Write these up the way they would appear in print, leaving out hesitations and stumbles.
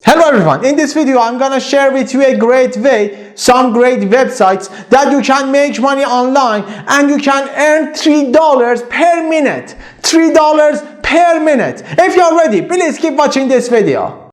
Hello everyone, in this video I'm gonna share with you a great way, some great websites that you can make money online and you can earn $3 per minute. $3 per minute. If you're ready, please keep watching this video.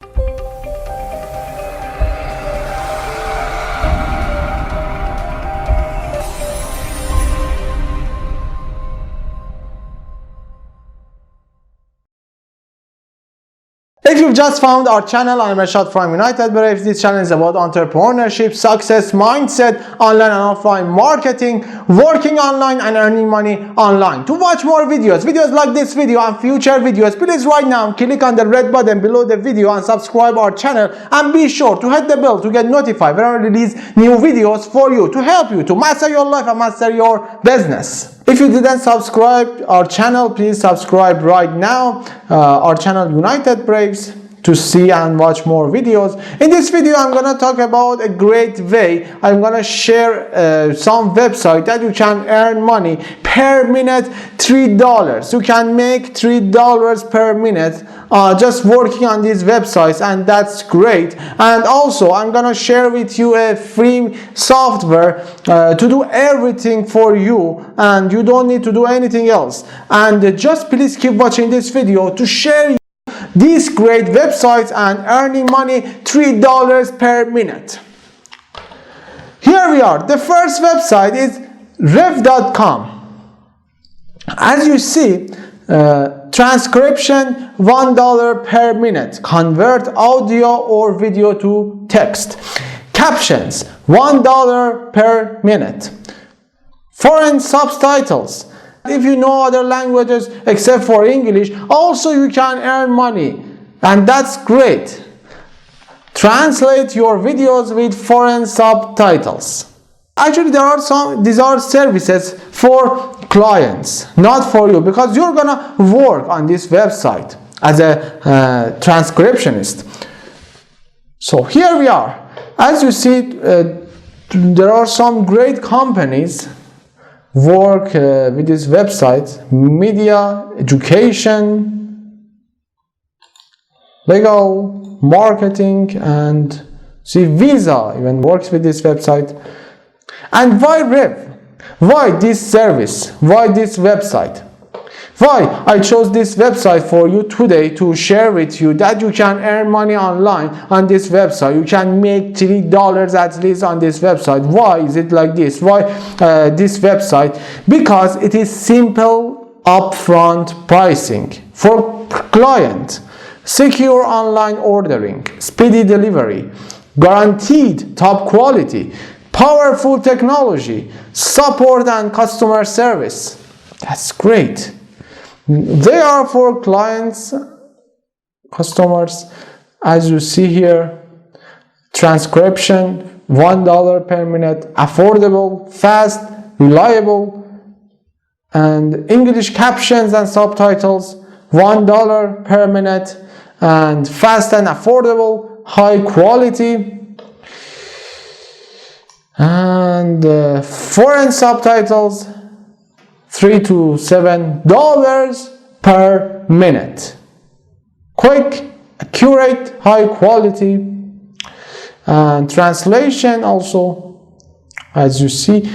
If you've just found our channel, I'm Ershad from United Braves. This channel is about entrepreneurship, success, mindset, online and offline marketing, working online and earning money online. To watch more videos like this video and future videos, please right now click on the red button below the video and subscribe our channel, and be sure to hit the bell to get notified when I release new videos for you to help you to master your life and master your business. If you didn't subscribe our channel, please subscribe right now. Our channel United Braves, to see and watch more videos. In this video I'm gonna talk about a great way. I'm gonna share some website that you can earn money per minute, $3. You can make $3 per minute just working on these websites, and that's great. And also I'm gonna share with you a free software to do everything for you, and you don't need to do anything else. And just please keep watching this video to share these great websites and earning money $3 per minute. Here we are. The first website is Revcom. As you see, transcription $1 per minute. Convert audio or video to text. Captions $1 per minute. Foreign subtitles. If you know other languages except for English, also you can earn money, and that's great. Translate your videos with foreign subtitles. Actually, these are services for clients, not for you, because you're gonna work on this website as a transcriptionist. So here we are. As you see, there are some great companies work with this website: media, education, legal, marketing, and see, Visa even works with this website. And why Rev? Why this service? Why this website? Why I chose this website for you today to share with you that you can earn money online on this website. You can make $3 at least on this website. Why is it like this? Why this website? Because it is simple upfront pricing for client, secure online ordering, speedy delivery, guaranteed top quality, powerful technology, support and customer service. That's great. They are for clients, customers. As you see here, transcription $1 per minute, affordable, fast, reliable, and English captions and subtitles $1 per minute, and fast and affordable, high quality, and foreign subtitles $3 to $7 per minute. Quick, accurate, high quality, and translation also, as you see,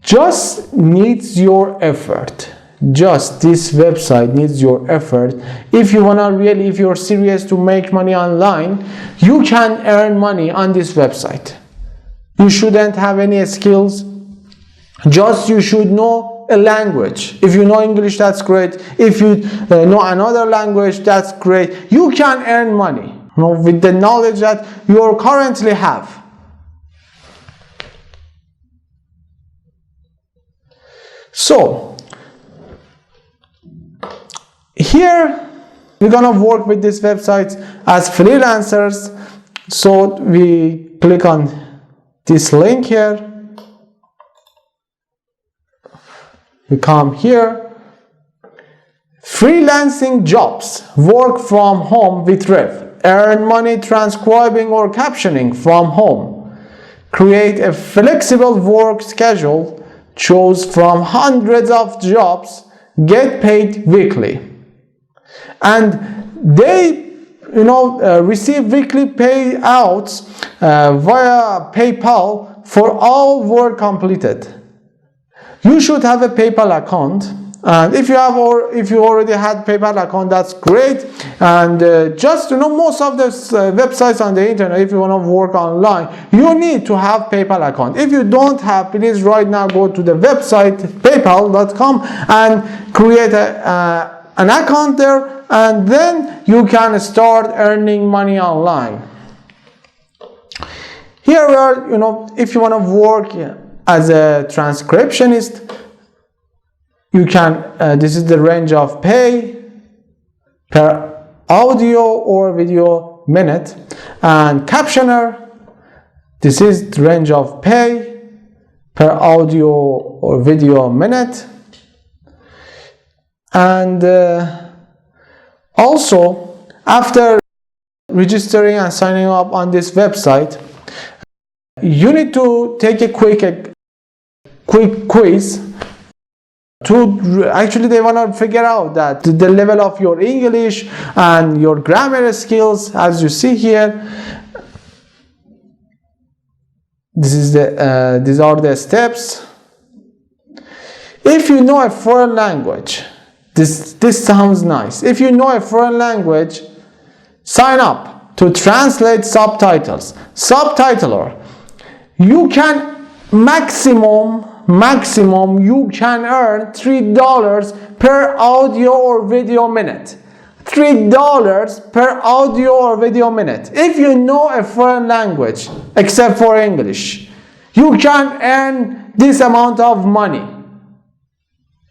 just needs your effort. Just this website needs your effort. If you wanna really, if you're serious to make money online, you can earn money on this website. You shouldn't have any skills. Just you should know a language. If you know English, that's great. If you know another language, that's great. You can earn money, with the knowledge that you currently have. So here we're gonna work with this website as freelancers. So we click on this link here. We come here, freelancing jobs, work from home with Rev, earn money transcribing or captioning from home, create a flexible work schedule, choose from hundreds of jobs, get paid weekly. And they receive weekly payouts via PayPal for all work completed. You should have a PayPal account, and if you already had PayPal account, that's great. And just most of the websites on the internet, if you want to work online, you need to have PayPal account. If you don't have, please right now go to the website paypal.com and create an account there, and then you can start earning money online. Here we are, if you want to work as a transcriptionist, you can, this is the range of pay per audio or video minute, and captioner, this is the range of pay per audio or video minute. And also, after registering and signing up on this website, you need to take a quick quiz to actually they want to figure out that the level of your English and your grammar skills. As you see here, these are the steps. If you know a foreign language, this sounds nice. If you know a foreign language, sign up to translate subtitles. Subtitler, you can maximum you can earn $3 per audio or video minute. $3 per audio or video minute. If you know a foreign language, except for English, you can earn this amount of money.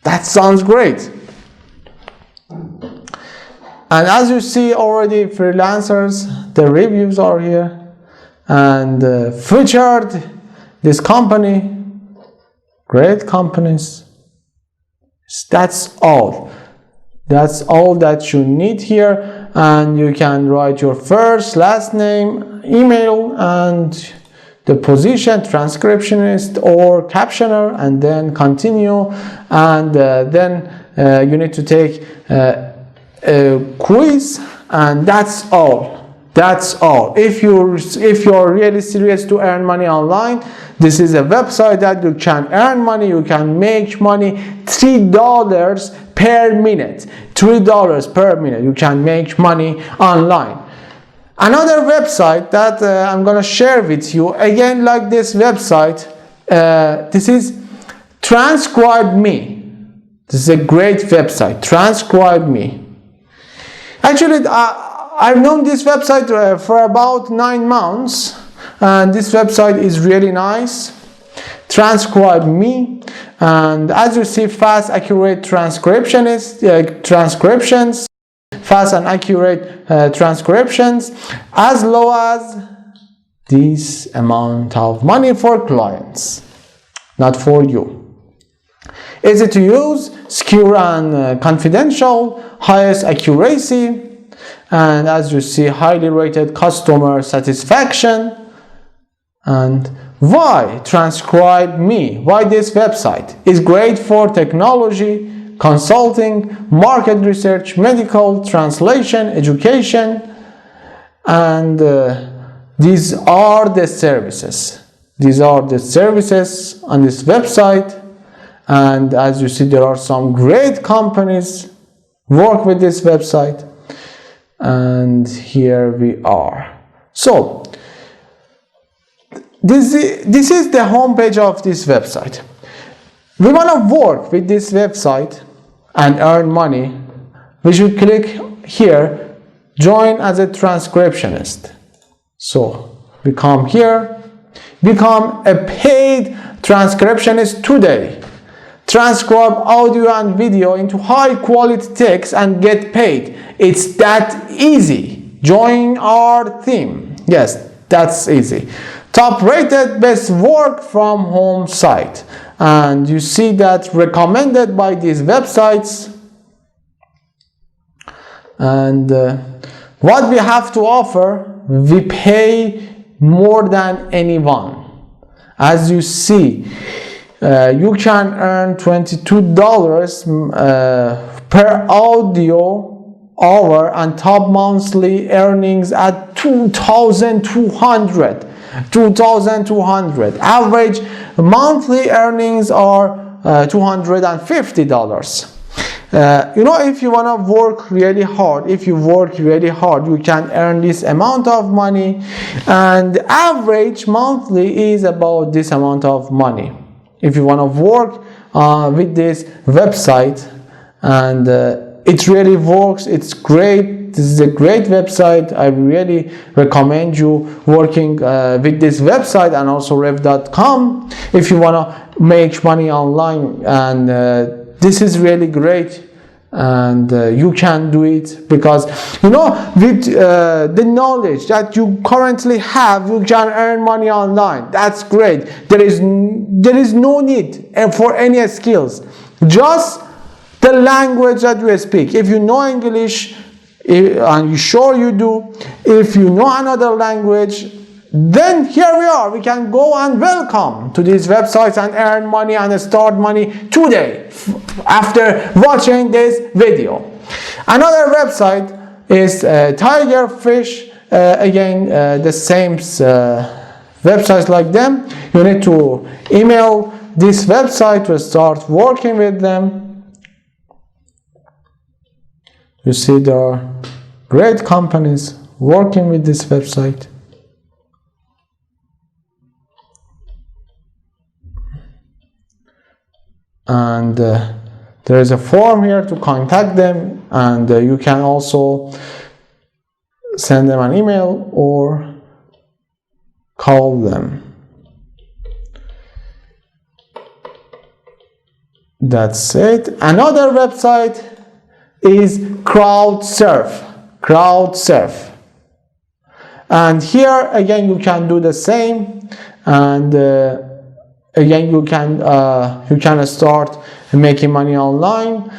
That sounds great. And as you see already, freelancers, the reviews are here, and featured this company. Great companies. That's all that you need here, and you can write your first, last name, email, and the position, transcriptionist or captioner, and then continue, and then you need to take a quiz, and that's all. If you're really serious to earn money online, this is a website that you can earn money. You can make money. $3 per minute. $3 per minute. You can make money online. Another website that I'm gonna share with you, again like this website, this is transcribedme. This is a great website. Transcribedme. Actually, I've known this website for about 9 months, and this website is really nice. Transcribedme, and as you see, fast, accurate transcriptions, fast and accurate transcriptions, as low as this amount of money for clients, not for you. Easy to use, secure and confidential, highest accuracy. And as you see, highly rated customer satisfaction. And why transcribedme? Why this website? Is great for technology, consulting, market research, medical, translation, education, and these are the services. These are the services on this website. And as you see, there are some great companies work with this website. And here we are. So this is the home page of this website. We want to work with this website and earn money. We should click here, join as a transcriptionist. So we come here, become a paid transcriptionist today. Transcribe audio and video into high quality text and get paid. It's that easy. Join our team. Yes, that's easy. Top rated best work from home site. And you see that recommended by these websites. And what we have to offer, we pay more than anyone. As you see, you can earn $22 per audio hour and top monthly earnings at 2,200. Average monthly earnings are $250. If you want to work really hard, you can earn this amount of money, and the average monthly is about this amount of money. If you want to work with this website, and it really works, it's great. This is a great website. I really recommend you working with this website, and also Revcom if you want to make money online. And this is really great, and you can do it, because with the knowledge that you currently have, you can earn money online. That's great. There is no need for any skills, just the language that you speak. If you know English, and you sure you do, if you know another language, then here we are. We can go and welcome to these websites and earn money and start money today after watching this video. Another website is Tigerfish. Again, the same websites like them. You need to email this website to start working with them. You see, there are great companies working with this website. And there is a form here to contact them, and you can also send them an email or call them. That's it. Another website is Crowdsurf. And here again you can do the same, and again you can start making money online.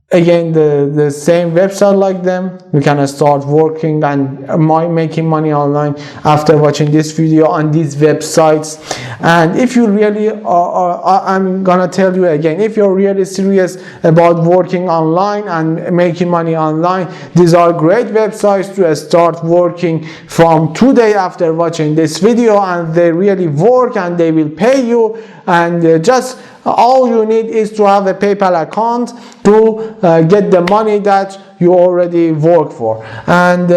Again, the same website like them. You can start working and making money online after watching this video on these websites. And if you really I'm gonna tell you again, if you're really serious about working online and making money online, these are great websites to start working from today after watching this video, and they really work and they will pay you. And just all you need is to have a PayPal account to get the money that you already work for. And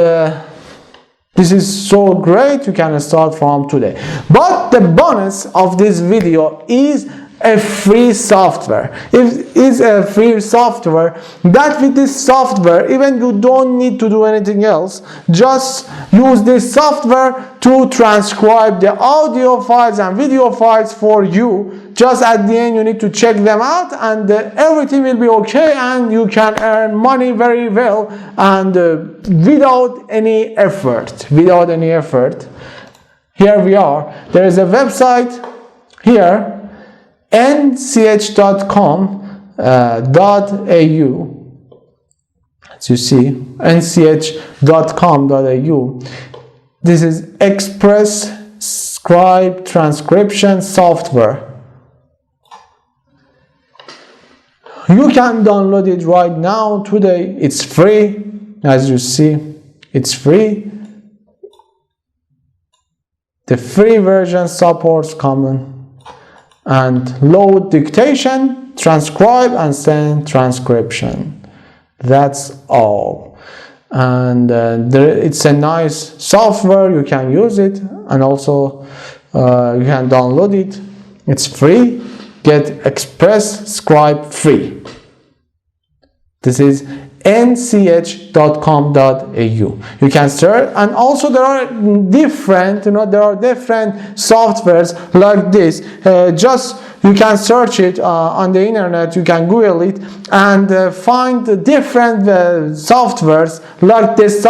this is so great. You can start from today. But the bonus of this video is a free software. It is a free software that with this software, even you don't need to do anything else. Just use this software to transcribe the audio files and video files for you. Just at the end you need to check them out, and everything will be okay, and you can earn money very well, and without any effort. Here we are. There is a website here, nch.com.au. as you see, nch.com.au. This is Express Scribe Transcription Software. You can download it right now today. It's free. As you see, it's free. The free version supports common and load dictation, transcribe, and send transcription. That's all. And it's a nice software. You can use it, and also you can download it. It's free. Get Express Scribe free. This is nch.com.au. You can search, and also there are different softwares like this. Just you can search it on the internet. You can Google it and find different softwares like this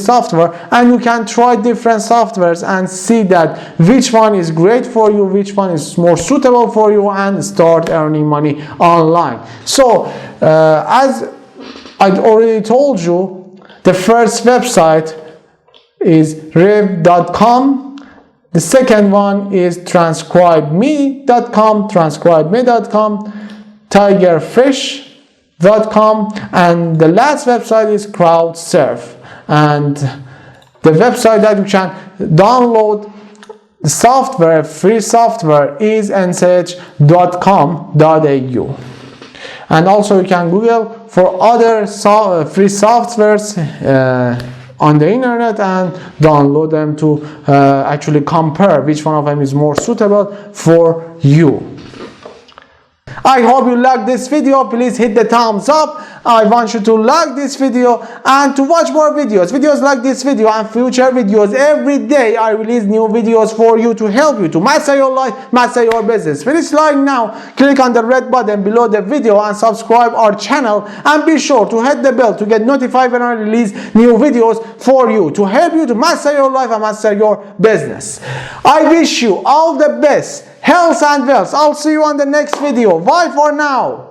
software, and you can try different softwares and see that which one is great for you, which one is more suitable for you, and start earning money online. So as I already told you, the first website is Revcom. The second one is transcribedme.com, Tigerfish. Revcom, and the last website is CrowdSurf. And the website that you can download the software, free software, is nsh.com.au. And also you can Google for other free softwares on the internet and download them to actually compare which one of them is more suitable for you. I hope you liked this video. Please hit the thumbs up. I want you to like this video and to watch more videos like this video and future videos. Every day I release new videos for you to help you to master your life, master your business. Finish like now, click on the red button below the video and subscribe our channel, and be sure to hit the bell to get notified when I release new videos for you to help you to master your life and master your business. I wish you all the best, health and wealth. I'll see you on the next video. Bye for now.